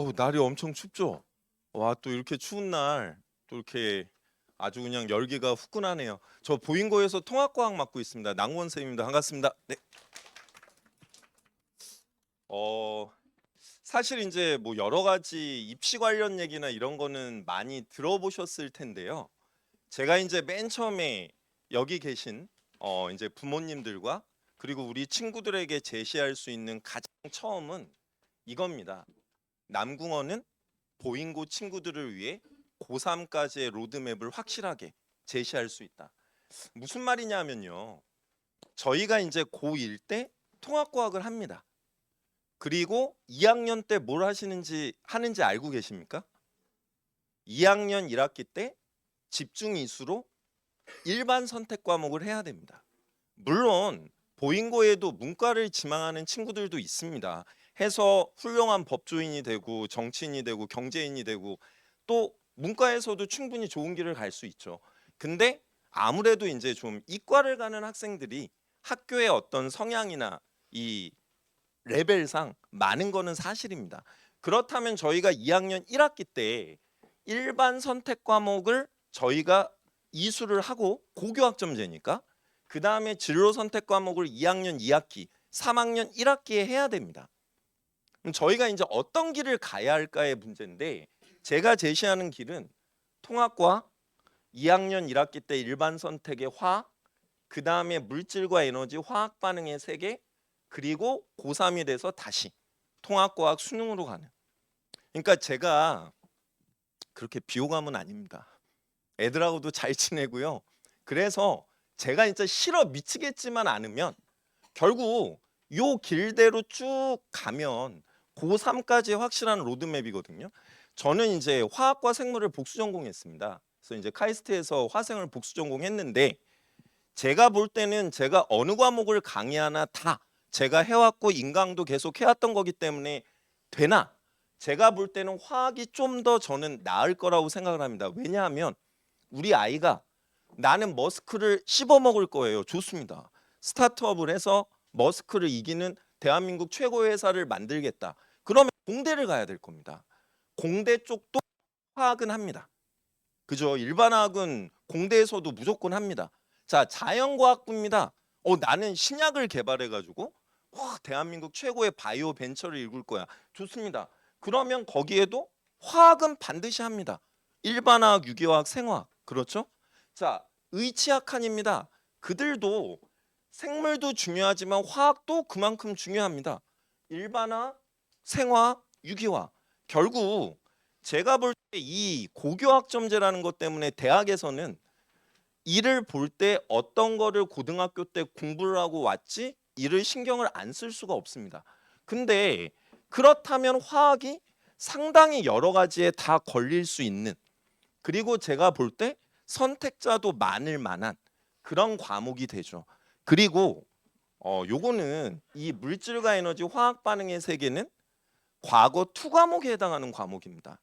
날이 엄청 춥죠? 와, 또 이렇게 추운 날, 또 이렇게 아주 그냥 열기가 후끈하네요. 저 보인고에서 통합과학 맡고 있습니다. 낭원 쌤입니다. 반갑습니다. 네. 어, 사실 이제 뭐 여러 가지 입시 관련 얘기나 이런 거는 많이 들어보셨을 텐데요. 제가 이제 맨 처음에 여기 계신 이제 부모님들과 그리고 우리 친구들에게 제시할 수 있는 가장 처음은 이겁니다. 남궁어는 보잉고 친구들을 위해 고3까지의 로드맵을 확실하게 제시할 수 있다. 무슨 말이냐면요. 저희가 이제 고1 때 통합과학을 합니다. 그리고 2학년 때 뭘 하는지 알고 계십니까? 2학년 1학기 때 집중 이수로 일반 선택 과목을 해야 됩니다. 물론 보잉고에도 문과를 지망하는 친구들도 있습니다. 해서 훌륭한 법조인이 되고 정치인이 되고 경제인이 되고 또 문과에서도 충분히 좋은 길을 갈 수 있죠. 근데 아무래도 이제 좀 이과를 가는 학생들이 학교의 어떤 성향이나 이 레벨상 많은 거는 사실입니다. 그렇다면 저희가 2학년 1학기 때 일반 선택 과목을 저희가 이수를 하고 고교학점제니까 그 다음에 진로 선택 과목을 2학년 2학기, 3학년 1학기에 해야 됩니다. 그럼 저희가 이제 어떤 길을 가야 할까의 문제인데 제가 제시하는 길은 통합과 2학년 1학기 때 일반 선택의 화학, 그 다음에 물질과 에너지, 화학 반응의 세계, 그리고 고3이 돼서 다시 통합과학 수능으로 가는. 그러니까 제가 그렇게 비호감은 아닙니다. 애들하고도 잘 지내고요. 그래서 제가 진짜 싫어 미치겠지만 않으면 결국 요 길대로 쭉 가면 고3까지 확실한 로드맵이거든요. 저는 이제 화학과 생물을 복수 전공했습니다. 그래서 이제 카이스트에서 화생을 복수 전공했는데 제가 볼 때는 제가 어느 과목을 강의하나 다 제가 해왔고 인강도 계속 해왔던 거기 때문에 되나? 제가 볼 때는 화학이 좀 더 저는 나을 거라고 생각을 합니다. 왜냐하면 우리 아이가 나는 머스크를 씹어 먹을 거예요. 좋습니다. 스타트업을 해서 머스크를 이기는 대한민국 최고의 회사를 만들겠다. 그러면 공대를 가야 될 겁니다. 공대 쪽도 화학은 합니다. 그죠? 일반화학은 공대에서도 무조건 합니다. 자, 자연과학부입니다. 나는 신약을 개발해가지고 대한민국 최고의 바이오 벤처를 일굴 거야. 좋습니다. 그러면 거기에도 화학은 반드시 합니다. 일반화학, 유기화학, 생화학. 그렇죠? 자, 의치학한입니다. 그들도 생물도 중요하지만 화학도 그만큼 중요합니다. 일반화학, 생화학, 유기화학. 결국 제가 볼 때 이 고교학점제라는 것 때문에 대학에서는 이를 볼 때 어떤 거를 고등학교 때 공부를 하고 왔지 이를 신경을 안 쓸 수가 없습니다. 근데 그렇다면 화학이 상당히 여러 가지에 다 걸릴 수 있는 그리고 제가 볼 때 선택자도 많을 만한 그런 과목이 되죠. 그리고 요거는 이 물질과 에너지 화학 반응의 세계는 과거 투 과목에 해당하는 과목입니다.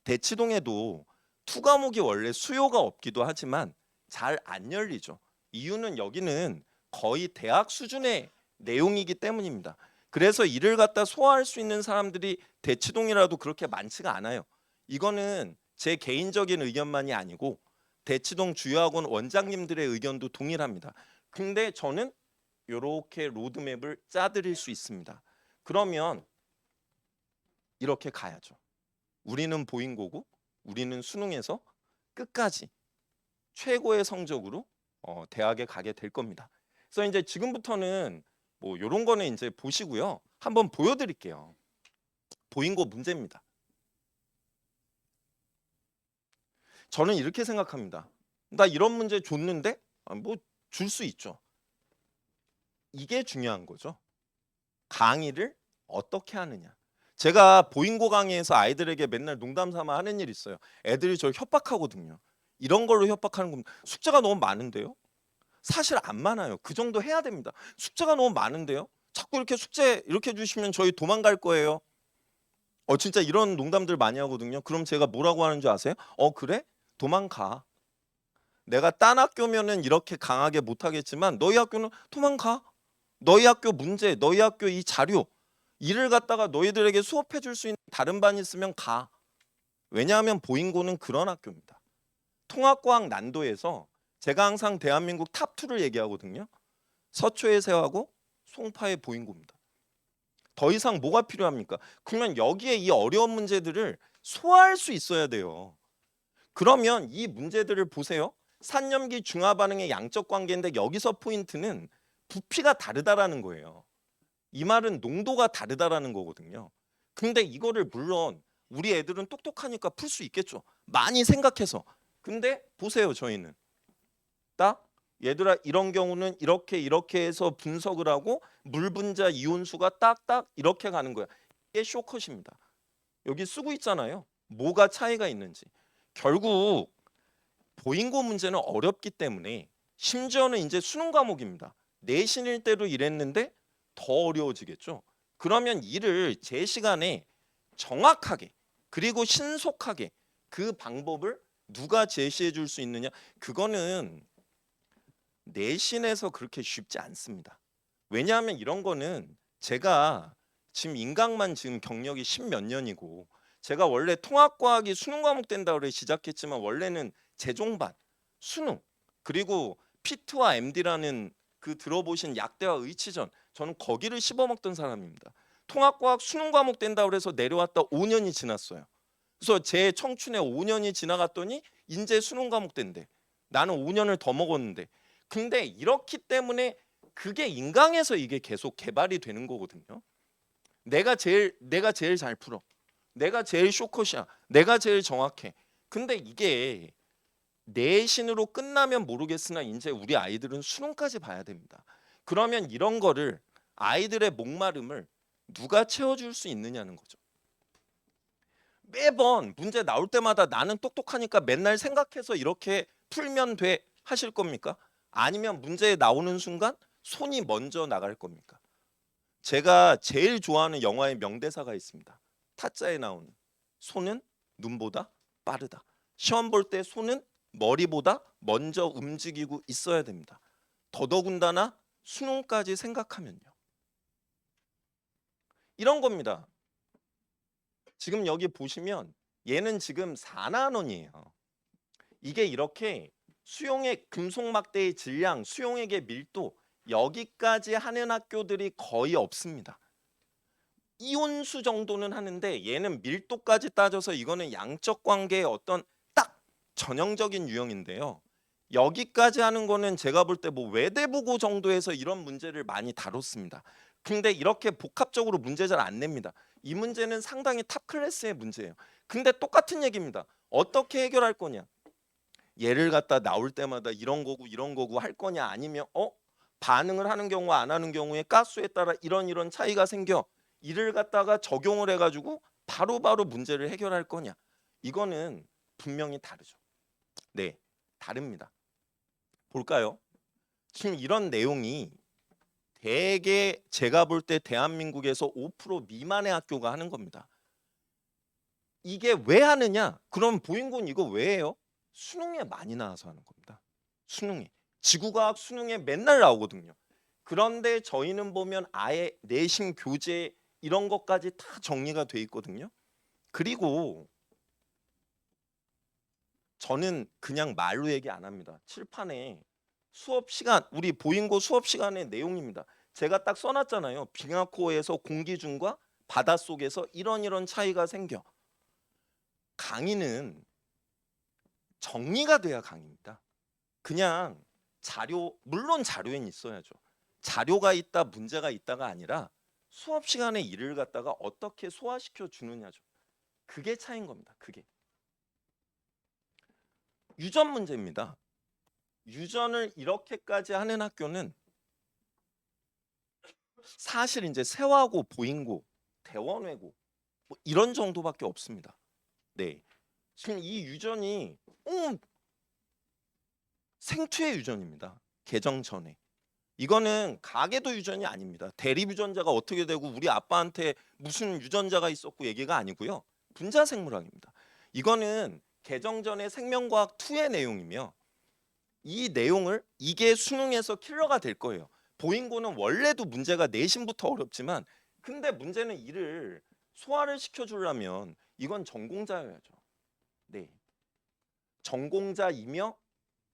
대치동에도 투 과목이 원래 수요가 없기도 하지만 잘 안 열리죠. 이유는 여기는 거의 대학 수준의 내용이기 때문입니다. 그래서 이를 갖다 소화할 수 있는 사람들이 대치동이라도 그렇게 많지가 않아요. 이거는 제 개인적인 의견만이 아니고 대치동 주요학원 원장님들의 의견도 동일합니다. 근데 저는 이렇게 로드맵을 짜드릴 수 있습니다. 그러면 이렇게 가야죠. 우리는 보잉고고 우리는 수능에서 끝까지 최고의 성적으로 대학에 가게 될 겁니다. 그래서 이제 지금부터는 뭐 이런 거는 이제 보시고요. 한번 보여드릴게요. 보잉고 문제입니다. 저는 이렇게 생각합니다. 나 이런 문제 줬는데 뭐 줄 수 있죠. 이게 중요한 거죠. 강의를 어떻게 하느냐. 제가 보잉고 강의에서 아이들에게 맨날 농담 삼아 하는 일이 있어요. 애들이 저를 협박하거든요. 이런 걸로 협박하는 겁니다. 숙제가 너무 많은데요. 사실 안 많아요. 그 정도 해야 됩니다. 숙제가 너무 많은데요. 자꾸 이렇게 숙제 이렇게 주시면 저희 도망갈 거예요. 진짜 이런 농담들 많이 하거든요. 그럼 제가 뭐라고 하는 줄 아세요? 그래? 도망가. 내가 딴 학교면은 이렇게 강하게 못 하겠지만 너희 학교는 도망가. 너희 학교 문제, 너희 학교 이 자료 이를 갖다가 너희들에게 수업해 줄 수 있는 다른 반이 있으면 가. 왜냐하면 보인고는 그런 학교입니다. 통합과학 난도에서 제가 항상 대한민국 탑2를 얘기하거든요. 서초의 세화고 송파의 보인고입니다. 더 이상 뭐가 필요합니까? 그러면 여기에 이 어려운 문제들을 소화할 수 있어야 돼요. 그러면 이 문제들을 보세요. 산염기 중화 반응의 양적 관계인데 여기서 포인트는 부피가 다르다라는 거예요. 이 말은 농도가 다르다라는 거거든요. 근데 이거를 물론 우리 애들은 똑똑하니까 풀 수 있겠죠. 많이 생각해서. 근데 보세요, 저희는 딱 얘들아 이런 경우는 이렇게 해서 분석을 하고 물 분자 이온수가 딱딱 이렇게 가는 거야. 이게 쇼컷입니다. 여기 쓰고 있잖아요. 뭐가 차이가 있는지. 결국 보인고 문제는 어렵기 때문에 심지어는 이제 수능 과목입니다. 내신일 때도 이랬는데 더 어려워지겠죠. 그러면 이를 제 시간에 정확하게 그리고 신속하게 그 방법을 누가 제시해 줄 수 있느냐? 그거는 내신에서 그렇게 쉽지 않습니다. 왜냐하면 이런 거는 제가 지금 인강만 지금 경력이 10몇 년이고 제가 원래 통합과학이 수능 과목 된다고 그래 시작했지만 원래는 재종반, 수능 그리고 피트와 MD라는 그 들어보신 약대와 의치전 저는 거기를 씹어먹던 사람입니다. 통합과학 수능 과목 된다고 그래서 내려왔다 5년이 지났어요. 그래서 제 청춘에 5년이 지나갔더니 인제 수능 과목 된대. 나는 5년을 더 먹었는데. 근데 이렇기 때문에 그게 인강에서 이게 계속 개발이 되는 거거든요. 내가 제일 잘 풀어. 내가 제일 쇼컷이야. 내가 제일 정확해. 근데 이게 내신으로 끝나면 모르겠으나 이제 우리 아이들은 수능까지 봐야 됩니다. 그러면 이런 거를 아이들의 목마름을 누가 채워줄 수 있느냐는 거죠. 매번 문제 나올 때마다 나는 똑똑하니까 맨날 생각해서 이렇게 풀면 돼 하실 겁니까? 아니면 문제 나오는 순간 손이 먼저 나갈 겁니까? 제가 제일 좋아하는 영화의 명대사가 있습니다. 타짜에 나오는 손은 눈보다 빠르다. 시험 볼 때 손은 머리보다 먼저 움직이고 있어야 됩니다. 더더군다나 수능까지 생각하면요. 이런 겁니다. 지금 여기 보시면 얘는 지금 4나논이에요. 이게 이렇게 수용액 금속막대의 질량, 수용액의 밀도 여기까지 하는 학교들이 거의 없습니다. 이온수 정도는 하는데 얘는 밀도까지 따져서 이거는 양적 관계의 어떤 딱 전형적인 유형인데요. 여기까지 하는 거는 제가 볼 때 뭐 외대부고 정도에서 이런 문제를 많이 다뤘습니다. 근데 이렇게 복합적으로 문제 잘 안 냅니다. 이 문제는 상당히 탑 클래스의 문제예요. 근데 똑같은 얘기입니다. 어떻게 해결할 거냐? 얘를 갖다 나올 때마다 이런 거고 할 거냐 아니면 반응을 하는 경우와 안 하는 경우에 가스에 따라 이런 차이가 생겨 이를 갖다가 적용을 해가지고 바로바로 문제를 해결할 거냐 이거는 분명히 다르죠. 네, 다릅니다. 볼까요? 지금 이런 내용이 대개 제가 볼 때 대한민국에서 5% 미만의 학교가 하는 겁니다. 이게 왜 하느냐? 그럼 보인군 이거 왜 해요? 수능에 많이 나와서 하는 겁니다. 수능에. 지구과학 수능에 맨날 나오거든요. 그런데 저희는 보면 아예 내신 교재 이런 것까지 다 정리가 돼 있거든요. 그리고 저는 그냥 말로 얘기 안 합니다. 칠판에 수업 시간 우리 보인고 수업 시간의 내용입니다. 제가 딱 써놨잖아요. 빙하코에서 공기중과 바닷속에서 이런 차이가 생겨. 강의는 정리가 돼야 강의입니다. 그냥 자료 물론 자료엔 있어야죠. 자료가 있다 문제가 있다가 아니라 수업 시간에 일을 갖다가 어떻게 소화시켜 주느냐죠. 그게 차이인 겁니다. 그게. 유전 문제입니다. 유전을 이렇게까지 하는 학교는 사실 이제 세화고 보인고 대원외고 뭐 이런 정도밖에 없습니다. 네. 지금 이 유전이 생투의 유전입니다. 개정 전에. 이거는 가계도 유전이 아닙니다. 대립 유전자가 어떻게 되고 우리 아빠한테 무슨 유전자가 있었고 얘기가 아니고요. 분자생물학입니다. 이거는 개정 전의 생명과학 2의 내용이며 이 내용을 이게 수능에서 킬러가 될 거예요. 보인고는 원래도 문제가 내신부터 어렵지만 근데 문제는 이를 소화를 시켜주려면 이건 전공자여야죠. 네, 전공자이며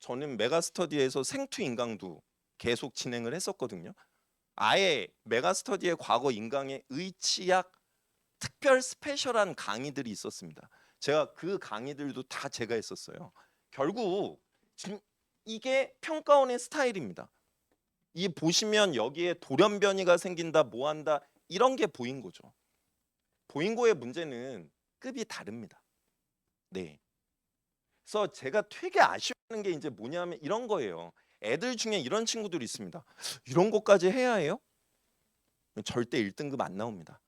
저는 메가스터디에서 생투 인강도 계속 진행을 했었거든요. 아예 메가스터디의 과거 인강의 의치약 특별 스페셜한 강의들이 있었습니다. 제가 그 강의들도 다 제가 했었어요. 결국 지금 이게 평가원의 스타일입니다. 이 보시면 여기에 돌연변이가 생긴다, 뭐한다 이런 게 보인 거죠. 보인고의 문제는 급이 다릅니다. 네. 그래서 제가 되게 아쉬워하는 게 이제 뭐냐면 이런 거예요. 애들 중에 이런 친구들이 있습니다. 이런 것까지 해야 해요? 절대 1등급 안 나옵니다.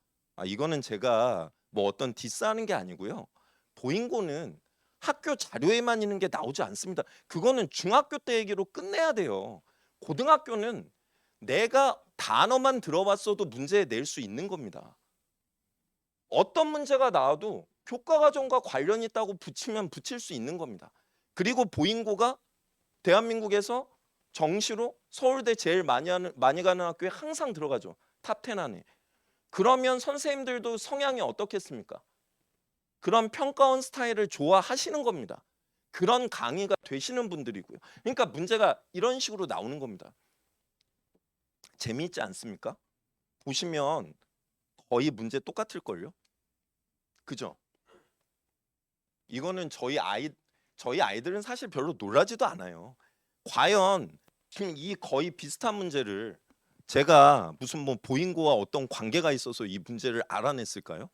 이거는 제가 뭐 어떤 디스하는 게 아니고요. 보인고는 학교 자료에만 있는 게 나오지 않습니다. 그거는 중학교 때 얘기로 끝내야 돼요. 고등학교는 내가 단어만 들어봤어도 문제 낼 수 있는 겁니다. 어떤 문제가 나와도 교과과정과 관련 있다고 붙이면 붙일 수 있는 겁니다. 그리고 보인고가 대한민국에서 정시로 서울대 제일 많이 가는 학교에 항상 들어가죠. 탑10 안에. 그러면 선생님들도 성향이 어떻겠습니까? 그런 평가원 스타일을 좋아하시는 겁니다. 그런 강의가 되시는 분들이고요. 그러니까 문제가 이런 식으로 나오는 겁니다. 재미있지 않습니까? 보시면 거의 문제 똑같을걸요? 그죠? 이거는 저희 아이들은 사실 별로 놀라지도 않아요. 과연 지금 이 거의 비슷한 문제를 제가 무슨 뭐 보인고와 어떤 관계가 있어서 이 문제를 알아냈을까요?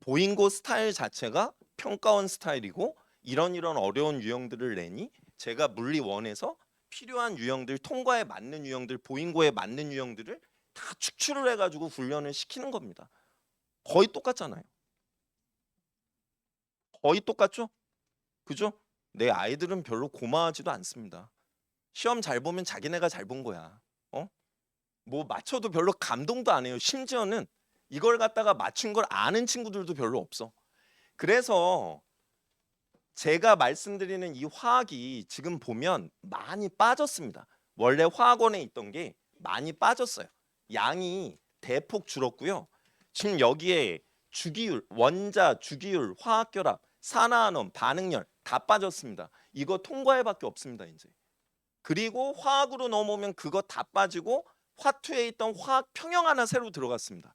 보인고 스타일 자체가 평가원 스타일이고 이런 어려운 유형들을 내니 제가 물리 1에서 필요한 유형들, 통과에 맞는 유형들, 보인고에 맞는 유형들을 다 축출을 해가지고 훈련을 시키는 겁니다. 거의 똑같잖아요. 거의 똑같죠? 그죠? 내 아이들은 별로 고마워하지도 않습니다. 시험 잘 보면 자기네가 잘 본 거야. 뭐 맞춰도 별로 감동도 안 해요. 심지어는 이걸 갖다가 맞춘 걸 아는 친구들도 별로 없어. 그래서 제가 말씀드리는 이 화학이 지금 보면 많이 빠졌습니다. 원래 화학원에 있던 게 많이 빠졌어요. 양이 대폭 줄었고요. 지금 여기에 주기율, 원자, 주기율, 화학결합, 산화환원, 반응열 다 빠졌습니다. 이거 통과해밖에 없습니다. 이제. 그리고 화학으로 넘어오면 그거 다 빠지고 화투에 있던 화학 평형 하나 새로 들어갔습니다.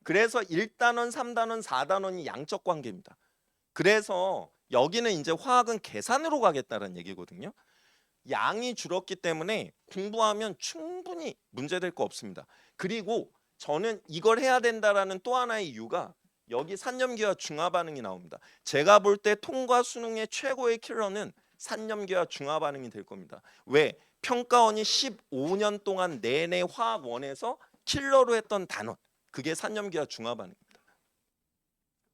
그래서 1단원, 3단원, 4단원이 양적 관계입니다. 그래서 여기는 이제 화학은 계산으로 가겠다는 얘기거든요. 양이 줄었기 때문에 공부하면 충분히 문제될 거 없습니다. 그리고 저는 이걸 해야 된다라는 또 하나의 이유가 여기 산염기와 중화 반응이 나옵니다. 제가 볼 때 통과 수능의 최고의 킬러는 산염기와 중화 반응이 될 겁니다. 왜? 평가원이 15년 동안 내내 화학원에서 킬러로 했던 단원 그게 산염기와 중화 반응입니다.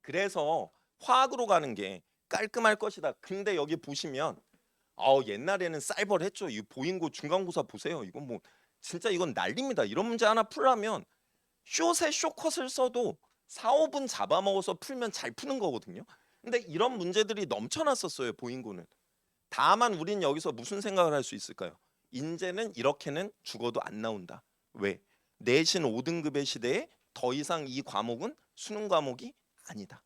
그래서 화학으로 가는 게 깔끔할 것이다. 근데 여기 보시면 옛날에는 쌀벌했죠. 이 보인고 중간고사 보세요. 이건 뭐 진짜 이건 난리입니다. 이런 문제 하나 풀려면 숏에 숏컷을 써도 4, 5분 잡아먹어서 풀면 잘 푸는 거거든요. 근데 이런 문제들이 넘쳐났었어요. 보인고는. 다만 우린 여기서 무슨 생각을 할 수 있을까요? 인제는 이렇게는 죽어도 안 나온다. 왜? 내신 5등급의 시대에 더 이상 이 과목은 수능 과목이 아니다.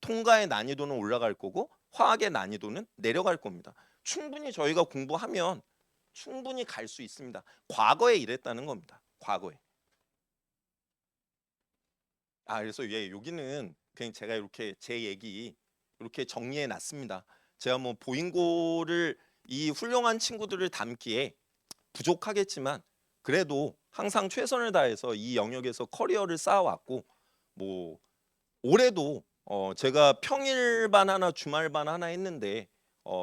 통과의 난이도는 올라갈 거고 화학의 난이도는 내려갈 겁니다. 충분히 저희가 공부하면 충분히 갈 수 있습니다. 과거에 이랬다는 겁니다. 과거에. 그래서 여기는 그냥 제가 이렇게 제 얘기 이렇게 정리해 놨습니다. 제가 뭐 보인고를 이 훌륭한 친구들을 담기에 부족하겠지만 그래도 항상 최선을 다해서 이 영역에서 커리어를 쌓아왔고 뭐 올해도 제가 평일반 하나 주말반 하나 했는데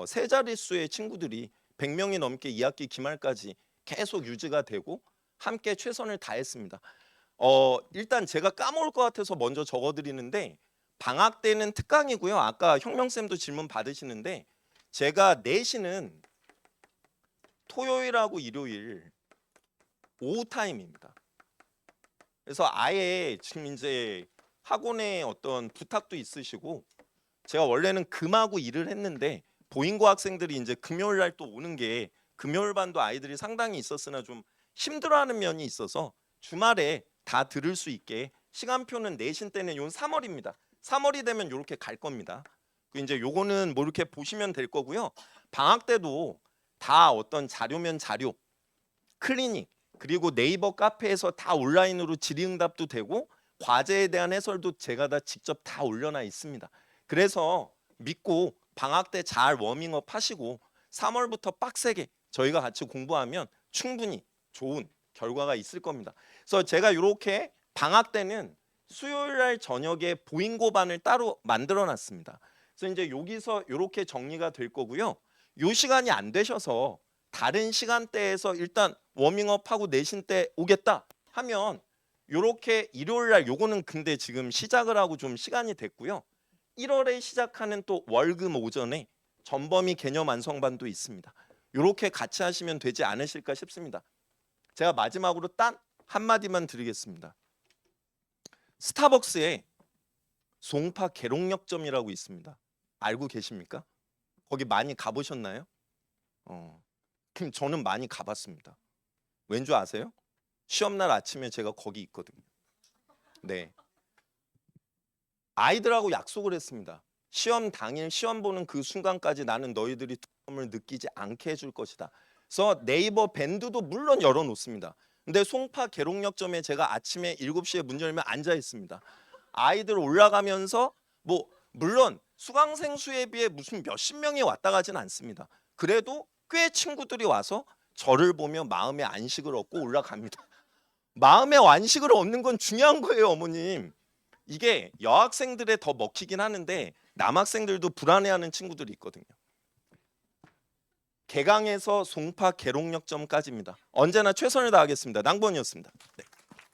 세 자릿수의 친구들이 100명이 넘게 2학기 기말까지 계속 유지가 되고 함께 최선을 다했습니다. 일단 제가 까먹을 것 같아서 먼저 적어드리는데 방학 때는 특강이고요. 아까 혁명쌤도 질문 받으시는데 제가 내신은 토요일하고 일요일 오후 타임입니다. 그래서 아예 지금 이제 학원에 어떤 부탁도 있으시고 제가 원래는 금하고 일을 했는데 보인고 학생들이 이제 금요일 날 또 오는 게 금요일 반도 아이들이 상당히 있었으나 좀 힘들어하는 면이 있어서 주말에 다 들을 수 있게 시간표는 내신 때는 요 3월입니다. 3월이 되면 이렇게 갈 겁니다. 그 이제 요거는 뭐 이렇게 보시면 될 거고요. 방학 때도 다 어떤 자료면 자료, 클리닉 그리고 네이버 카페에서 다 온라인으로 질의응답도 되고 과제에 대한 해설도 제가 다 직접 다 올려놔 있습니다. 그래서 믿고 방학 때 잘 워밍업 하시고 3월부터 빡세게 저희가 같이 공부하면 충분히 좋은 결과가 있을 겁니다. 그래서 제가 이렇게 방학 때는 수요일 날 저녁에 보잉고반을 따로 만들어 놨습니다. 그래서 이제 여기서 이렇게 정리가 될 거고요. 요 시간이 안 되셔서 다른 시간대에서 일단 워밍업하고 내신 때 오겠다 하면 요렇게 일요일 날 요거는 근데 지금 시작을 하고 좀 시간이 됐고요. 1월에 시작하는 또 월금 오전에 전범위 개념 완성반도 있습니다. 요렇게 같이 하시면 되지 않으실까 싶습니다. 제가 마지막으로 딱 한마디만 드리겠습니다. 스타벅스에 송파 계룡역점이라고 있습니다. 알고 계십니까? 거기 많이 가보셨나요? 그럼 저는 많이 가봤습니다. 왠 줄 아세요? 시험날 아침에 제가 거기 있거든요. 네. 아이들하고 약속을 했습니다. 시험 당일 시험 보는 그 순간까지 나는 너희들이 두려움을 느끼지 않게 해줄 것이다. 그래서 네이버 밴드도 물론 열어놓습니다. 근데 송파 계룡역점에 제가 아침에 7시에 문 열면 앉아 있습니다. 아이들 올라가면서 뭐 물론 수강생 수에 비해 무슨 몇십 명이 왔다 가진 않습니다. 그래도 꽤 친구들이 와서 저를 보며 마음의 안식을 얻고 올라갑니다. 마음의 안식을 얻는 건 중요한 거예요, 어머님. 이게 여학생들에 더 먹히긴 하는데 남학생들도 불안해하는 친구들이 있거든요. 개강에서 송파 계룡역점까지입니다. 언제나 최선을 다하겠습니다. 낭본이었습니다. 네.